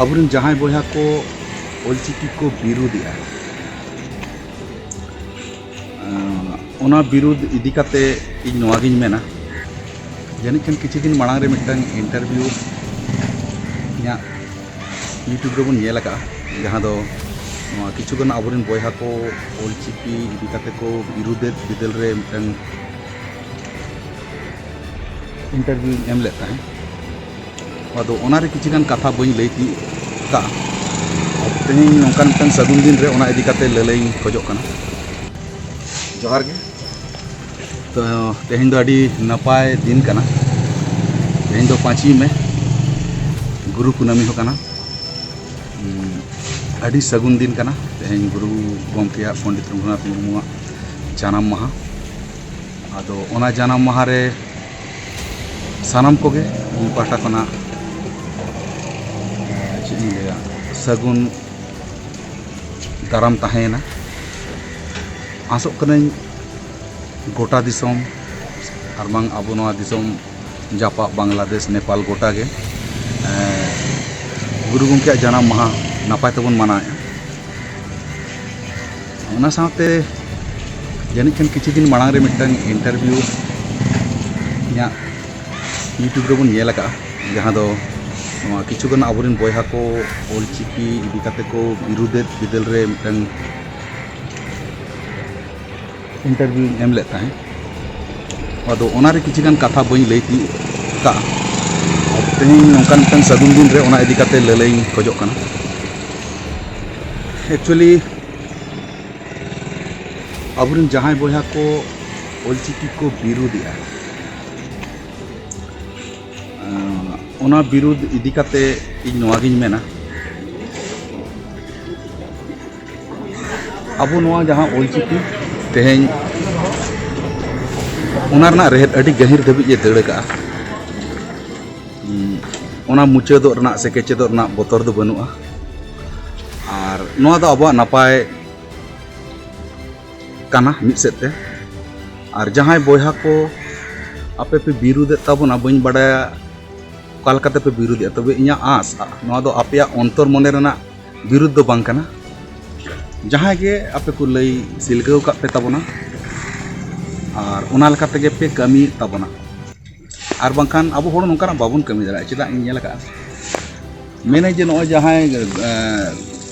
अबुरेन जहां बया को ऑलचिकी को विरोधिया ओना विरोध इदी काते इन नोवागिन मेना जानिक खान किछि दिन मांग रे मिटन इंटरव्यू इया यूट्यूब रे बन नेला का जहां दो किछुगन अबुरेन बया को ऑलचिकी इदी काते को विरोधे बिदल रे मिटन इंटरव्यू एम लेता है अदो ओनारे किछुगन कथा बई लई ती का तेहें नौकान मिटन सगुन दिन रे ओना इदी काते ललई खोजो कना जोहार गे तो तेहें दो अडी नपाय दिन कना तेहें दो 5 में गुरु कुनामी हो कना अडी सगुन दिन कना तेहें गुरु गमकेया पंडित रघुनाथ मुर्मू जानाम माहा आदो ओना जानाम माहा रे सानाम कोगे इन पाटा कना सगुन दाराम तहेना आसोक कनाई गोटा दिसोम आरबांग आबो नोआ दिसोम जापा बांग्लादेश नेपाल गोटा गे गुरु गमके जानाम माहा नापाय तबन मानाया ओना साथे जानिक खान किछि दिन मांग रे मिटन इंटरव्यू इया यूट्यूब रे बन नेला का जहां दो किछुगन अबुरेन बया को ऑलचिकी इदी काते को विरोधे बिदल रे मिटन इंटरव्यू एम लेता है अदो ओनारे किछुगन कथा बई लई ती का तेहें नौकान मिटन सगुन दिन रे ओना इदी काते ललई खोजो कना एक्चुअली अबुरेन जहां बया को ऑलचिकी को विरोधिया ओना विरोध इदी काते इन नोवागिन मेना अबो नोआ जहां ऑलचिकी तेहें ओना रना रेहद अडी गहिर धबी जे दड़ का ओना मुचादो रना से केचेदो रना बोतर दो बनुआ आर नोआ दो अबो नापाय काना मिद सेते आर जहां बया को आपे पे विरोध ताबोना बइन बाडाया कालकाते पे विरोध तबे इኛ आस नोआ दो आपया अंतर मने रना विरोध दो बांग काना जहां गे आपे को लई सिलगाव का पे ताबोना आर ओना लकाते गे पे कमी ताबोना आर बांखान अब होड़ नोंकाना बाबुन कमी दरा चेदा इन नेला का मेने जे नोय जहां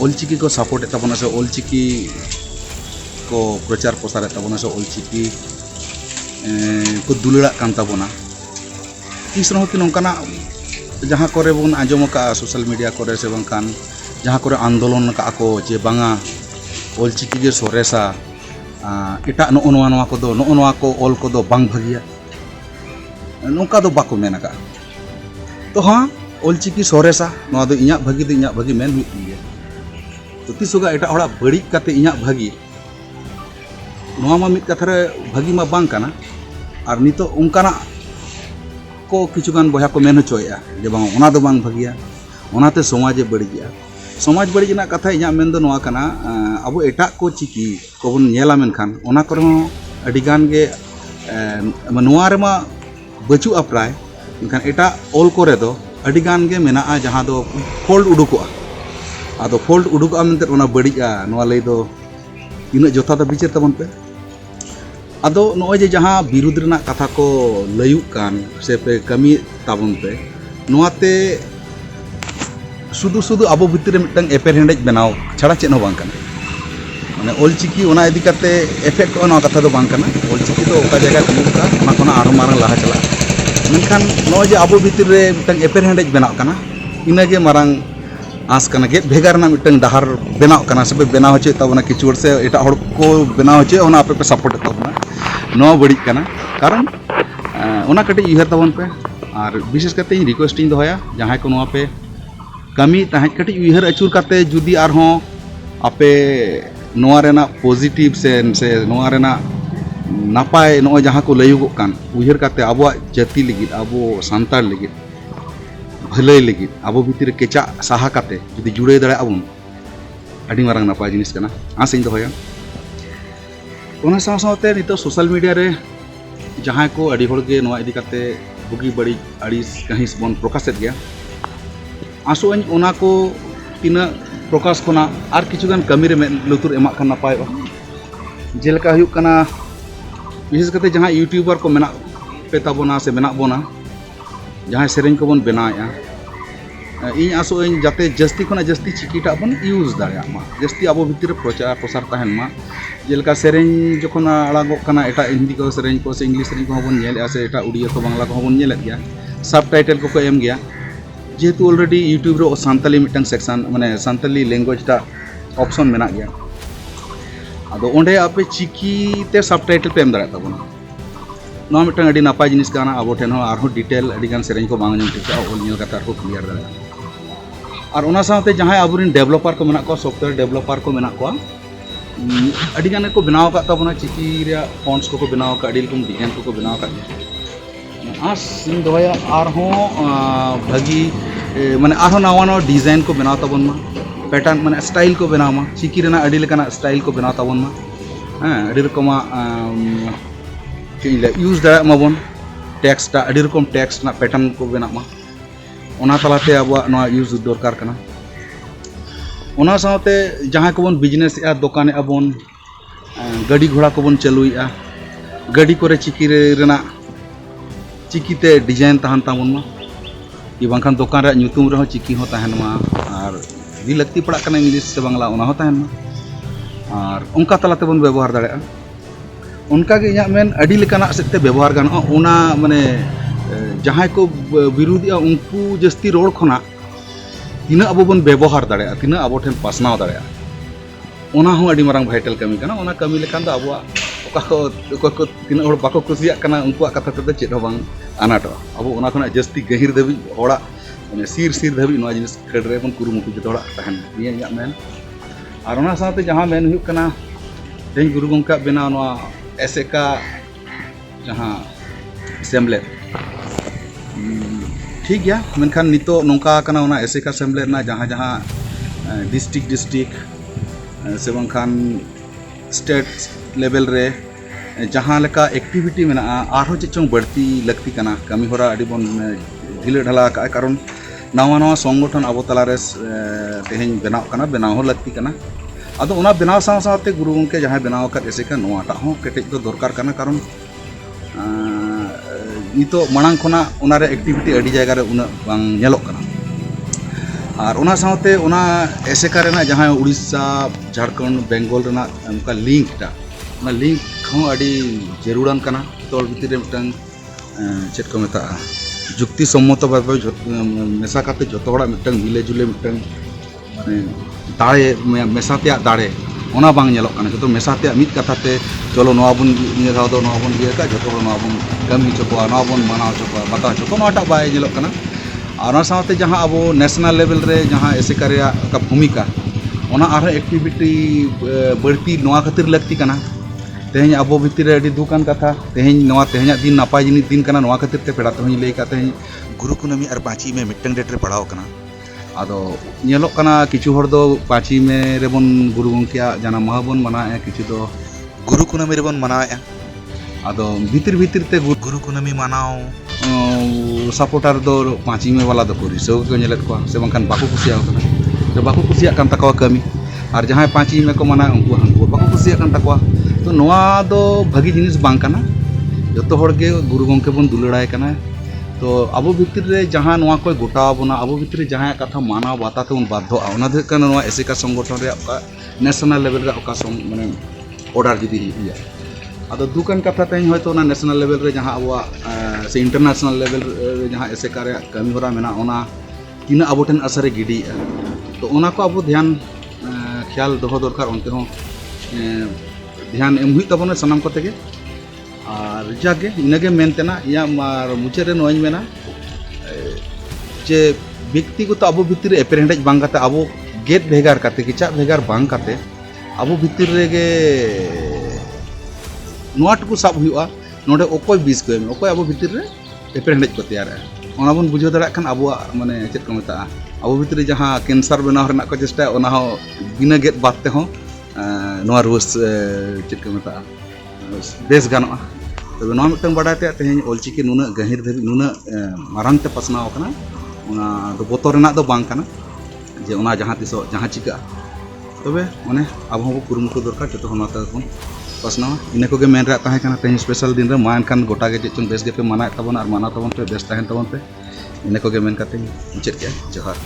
ऑलचिकी को सपोर्ट ताबोना से ऑलचिकी को प्रचार प्रसार ताबोना से ऑलचिकी को दुलड़ा कान ताबोना तीस रहो कि नोंकाना जहां करे बन आंजम का सोशल मीडिया करे से बांखान जहां करे आंदोलन का को जे बांगा ऑलचिकी गे सोरेसा एटा नोआ को ऑल को दो बांग भगिया नोंका दो बाको मेना का तो हाँ ऑलचिकी सोरेसा नोआ दो इኛ भागी मेन हुई गया तो तीसोगा एटा हड़ा बड़ी काते इኛ भागी नोआ मा मिद कथा रे भागी मा बांग काना आर नितो उनकाना को किछुगान बया को मेन होचोया जे बांग ओना दो बांग भागिया ओनाते समाज बड़िया समाज बड़िजना कथा इኛ मेन दो नोआ काना अब एटा को चिकी को बन नेला मेनखान ओना करे अडी गान गे नोआ रे मा बचुआ प्राय मेनखान एटा ऑल करे दो अडी गान गे मेना जहां दो फोल्ड उडुकोआ आदो फोल्ड उडुकोआ मेनते ओना बड़िया नोआ लई दो इन जोथा दा बिचार तबन पे आदो नोय जे जहां विरोध रना कथा को लयुक कान से पे कमी ताबन पे नोआते सुदु सुदु अबो भितर मिटन एपेर हेंडेज बनाव छाड़ा चेन हो बांग काना माने ऑलचिकी ओना इदी काते इफेक्ट ओना कथा दो बांग काना ऑलचिकी तो ओका जगह कमी का ओना कोना आरो मारन लाहा चला मेनखान नोय जे अबो भितर रे मिटन एपेर हेंडेज बनाव काना इनागे मारांग आस काना गे भेगार ना मिटन डहार बनाव काना से बनाव होचे ताबना किछु वर्ष से एटा हड़ को बनाव होचे ओना आपे पे सपोर्ट ताबना नोआ बड़ी काना कारण ओना कटे उहर ताबन पे और विशेष करते रिक्वेस्टिंग दोया जहां को नोआ पे कमी ताहे कटे उहर अचुर काते जुदी आर हो आपे नोआ रेना पॉजिटिव से नोआ रेना नापाय नोआ जहां को लयुगो कान उहर काते आबो जाति लगित आबो सांतार लगित भलाई लगित आबो भितर केचा साहा काते जुदी जुड़े दड़ा आबुन अडी मारंग नापाय जिनिस काना आस इन दोया ओना साव सावते नितो सोशल मीडिया रे जहां को अडी होड़ गे नोआ इदी काते बुगी बड़ी अड़ीस कहिस बन प्रकाशित गया आसों ओना को तीना प्रकाश कोना आर किछुगान कमी रे लुतुर एमा खान नापाय जेलका हुयुग कना विशेष करते जहाँ यूट्यूबर को मेना पे ताबोना से मेना बोना जहाँ सेरें को बन बनाया इन आसो इन जाते जस्ती खना जस्ती चिकीटा बन यूज दाड़ा मा जस्ती अब भितर प्रचार प्रसार तहन मा जेलका सेरें जखन आड़ागो कना एटा हिंदी को सेरें को से इंग्लिश सेरें को बन नेल से एटा उड़िया को बांग्ला को बन नेल गया सब टाइटल को एम गया जेहेतु ऑलरेडी यूट्यूब रे सानताली मिटन सेक्शन माने सानताली लैंग्वेज टा ऑप्शन मेना गया आदो ओंडे आपे चिकी ते सब टाइटल पे एम दाड़ा ताबोना नवा मिटन अडी नापाय जिनिस काना आबो ठेन हो आरो डिटेल अडी गान सेरें को बांग ᱧᱟᱢ ᱴᱷᱤᱠᱟ ᱚᱞ ᱧᱮᱞ ᱠᱟᱛᱮ ᱟᱨᱦᱚᱸ ᱠᱞᱤᱭᱟᱨ ᱫᱟᱲᱮᱭᱟᱜᱼᱟ ᱟᱨ ᱚᱱᱟ ᱥᱟᱶᱛᱮ ᱡᱟᱦᱟᱸᱭ ᱟᱵᱚᱨᱮᱱ ᱰᱮᱵᱷᱞᱚᱯᱟᱨ ᱠᱚ ᱢᱮᱱᱟᱜ ᱠᱚᱣᱟ ᱥᱚᱯᱷᱴᱣᱮᱭᱟᱨ ᱰᱮᱵᱷᱞᱚᱯᱟर ᱠᱚ ᱢᱮᱱᱟᱜ ᱠᱚᱣᱟ ᱟᱹᱰᱤ ᱜᱟᱱ ᱠᱚ ᱵᱮᱱᱟᱣ ᱟᱠᱟᱫ ᱛᱟᱵᱚᱱᱟ ᱪᱤᱠᱤ ᱨᱮᱭᱟᱜ ᱯᱷᱚᱱᱴᱥ ᱠᱚᱠᱚ ᱵᱮᱱᱟᱣ ᱟᱠᱟᱫ ᱟᱹᱰᱤ ᱨᱚᱠᱚᱢ ᱰᱤᱡᱟᱭᱤᱱ ᱠᱚᱠᱚ ᱵᱮᱱᱟᱣ ᱟᱠᱟᱫ आस ᱤᱧ ᱫᱚᱦᱚᱭᱟ ᱟᱨᱦᱚᱸ ᱵᱷᱟᱹᱜᱤ ᱢᱟᱱᱮ ᱟᱨᱦᱚᱸ ᱱᱟᱣᱟ ᱱᱟᱣᱟ ᱰᱤᱡᱟᱭᱤन को बनाव ताबन मा पैटर्न माने स्टाइल को बनाव मा चिकी रेना अडी लेकाना स्टाइल को बनाव ताबन मा हाँ अडी रकमा यूज दाड़ा माबन टेक्स्ट अडी रकम टेक्स्ट ना पैटर्न को बनाव मा ओना तलाते आबो नवा यूज दरकार कना ओना साथे जहां को बन बिजनेस या दुकान आबन गाड़ी घोड़ा को बन चलुइया गाड़ी करे चिकी रेना चिकीते डिजाइन तहन ताबन मा कि बांखान दुकान रे ᱧᱩᱛᱩᱢ ᱨᱮᱦᱚᱸ चिकी हो तहन मा और दी लगती पड़ा कना इंग्लिश से बांग्ला ओना हो तहन मा और उनका तलाते बन व्यवहार दाड़ा उनका के इया मेन अडी लेकाना सेते व्यवहार गानो ओना माने जहां को विरोधिया उनको जस्ती रोड खना तीना अब बन व्यवहार दाड़ा तीना अब ठेन पासनाव दाड़ा ओना हो अडी मारंग भाइटल कमी कना ओना कमी लेकान द अब को तीना और बाको कुसिया कना उनको कथा ते चेद हो बांग आनाटो अब ओना खना जस्ती गहिर दबी होड़ा माने सिर सिर दबी नवा जिनिस खड़रे बन कुरुमुटु जतो होड़ा तहन निया इया मेन और ओना साथे जहां मेन हुयुग कना तेज गुरु गंका बेना नवा एसेका जहां सेमले ठीक गया मेनखान नितो नोंका कना ओना एसेका सेमले ना जहां जहां डिस्ट्रिक्ट से बांखान स्टेट लेवल रे जहां लेका एक्टिविटी मेना आरो चेचों बढ़ती लगती कना कमी होरा अडी बन ढिले ढाला का कारण नवा नवा संगठन अब तलारे तेहें बनाव कना बनाव हो लगती कना आदो ओना बनाव साव सावते गुरु गंके जहां बनाव का एसेका नोआटा हो केटेज तो दरकार कना कारण नितो मांग खना ओना रे एक्टिविटी अडी जायगा रे उना बांग नेलोक कना और ओना सावते ओना एसेका रेना जहां उड़ीसा झारखंड बेंगल रेना उनका लिंक टा ओना लिंक हो अडी जरूरन कना तोल भितर रे मिटन चेत को मेता जुक्ति सम्मत भाबे मेसा काते जतो हड़ा मिटन मिले जुले मिटन माने दाड़े मेसाते दाड़े ओना बांग नेलोक कना जतो मेसाते मित कथाते चलो नवा बन निया दाव दो नवा बन दिया का जतो नवा बन कमी चोको नवा बन मानाव चोको बता चोको नवाटा बाय नेलोक कना और साथे जहां अब नेशनल लेवल रे जहां एसेका रे का भूमिका ओना आर एक्टिविटी बढ़ती नवा खातिर लगती कना तेहें अब भितर अडी दुकान कथा तेहें नवा तेहें दिन नापाय जिनिस दिन कना नवा खातिर ते पेड़ा तेहें लई का तेहें गुरु कुनामी और 5 में मिटन डेट रे पढ़ाव कना आदो नेलोक कना किछु हर दो 5 में रेबन गुरु गंकिया जाना माह बन मनाए किछु दो गुरु कुनामी रेबन मनाए आदो भितर भितर ते गुरु कुनामी मनाओ सपोर्टर दो 5 में वाला दो कोरी सो को नेलत को से बांखान बाको कुसिया कना तो बाको कुसिया कान तकवा कमी और जहां 5 में को मना उनको हंको बाको कुसिया कान तकवा तो नवा दो भागी जिनिस बांग कना जतो हर के गुरु गंके बन दुलड़ाय कना तो अब भितर रे जहां नवा कोई गोटा बना अब भितर जहां कथा माना बाता ते उन बाध्य ओना दे कना नवा एसेका संगठन रे का नेशनल लेवल रे का माने ऑर्डर जदी हिया आदो दुकान कथा तेज होतो ना नेशनल लेवल रे जहां अब से इंटरनेशनल लेवल रे जहां एसेका रे कमी होरा मेना ओना तीना अब ठन असर गिडी तो ओना को अब ध्यान ख्याल दोहो दरकार उनते हो ध्यान एम हुई तबने सनाम को तेगे और जागे इनगे मेनतेना या मार मुचे रे नोइन मेना जे व्यक्तिगत अब भितर एपेरेंडेज बांग काते अब गेट भेगार काते किचा भेगार बांग काते अब भितर रेगे नोटको साब हुआ नोडे ओकोय बीस को एम ओकोय अब भितर रे एपेरेंडेज को तैयार ओना बन बुझो दाड़ा खान अब माने चेत को मेता अब भितर जहां कैंसर बनाव रना को चेष्टा ओना हो बिना गेट बात ते हो नोआ रुस चेत को मेता बेस गानोआ तबे नोआ मिटन बडाते तेहें ओलचिकी नुना गहिर धबी नुना मारंग ते पसनाव कना ᱚᱱᱟ ᱫᱚ ᱵᱚᱛᱚᱨ ᱨᱮᱱᱟᱜ ᱫᱚ ᱵᱟᱝ ᱠᱟᱱᱟ ᱡᱮ ᱚᱱᱟ ᱡᱟᱦᱟᱸ ᱛᱤᱥᱚᱜ ᱡᱟᱦᱟᱸ ᱪᱤᱠᱟᱹᱜᱼᱟ ᱛᱚᱵᱮ ᱚᱱᱮ ᱟᱵᱚ ᱦᱚᱸ ᱠᱩᱨᱩᱢᱩᱴᱩ ᱫᱚᱨᱠᱟর ᱡᱚᱛᱚ ᱦᱚᱲ ᱱᱚᱛᱮ ᱵᱚᱱ ᱯᱟᱥᱱᱟᱣᱟ ᱤᱱᱟᱹ ᱠᱚᱜᱮ ᱢᱮᱱ ᱨᱮᱭᱟᱜ ᱛᱟᱦᱮᱸ ᱠᱟᱱᱟ ᱛᱮᱦᱮᱧ ᱥᱯᱮᱥᱟᱞ ᱫᱤᱱ ᱨᱮ ᱢᱟ ᱮᱱᱠᱷᱟन ᱜᱚᱴᱟ ᱜᱮ ᱪᱮᱫ ᱪᱚᱝ ᱵᱮᱥ ᱜᱮᱯᱮ ᱢᱟᱱᱟᱣᱮᱫ ᱛᱟᱵᱚᱱᱟ ᱟᱨ ᱢᱟᱱᱟᱣ ᱛᱟᱵᱚᱱ ᱯᱮ ᱵᱮᱥ ᱛᱟᱦᱮᱱ ᱛᱟᱵᱚᱱ ᱯᱮ ᱤᱱᱟᱹ ᱠᱚᱜᱮ ᱢᱮᱱ ᱠᱟᱛᱮᱧ ᱢᱩᱪᱟᱹᱫ ᱠᱮᱜᱼᱟ ᱡᱚᱦᱟᱨ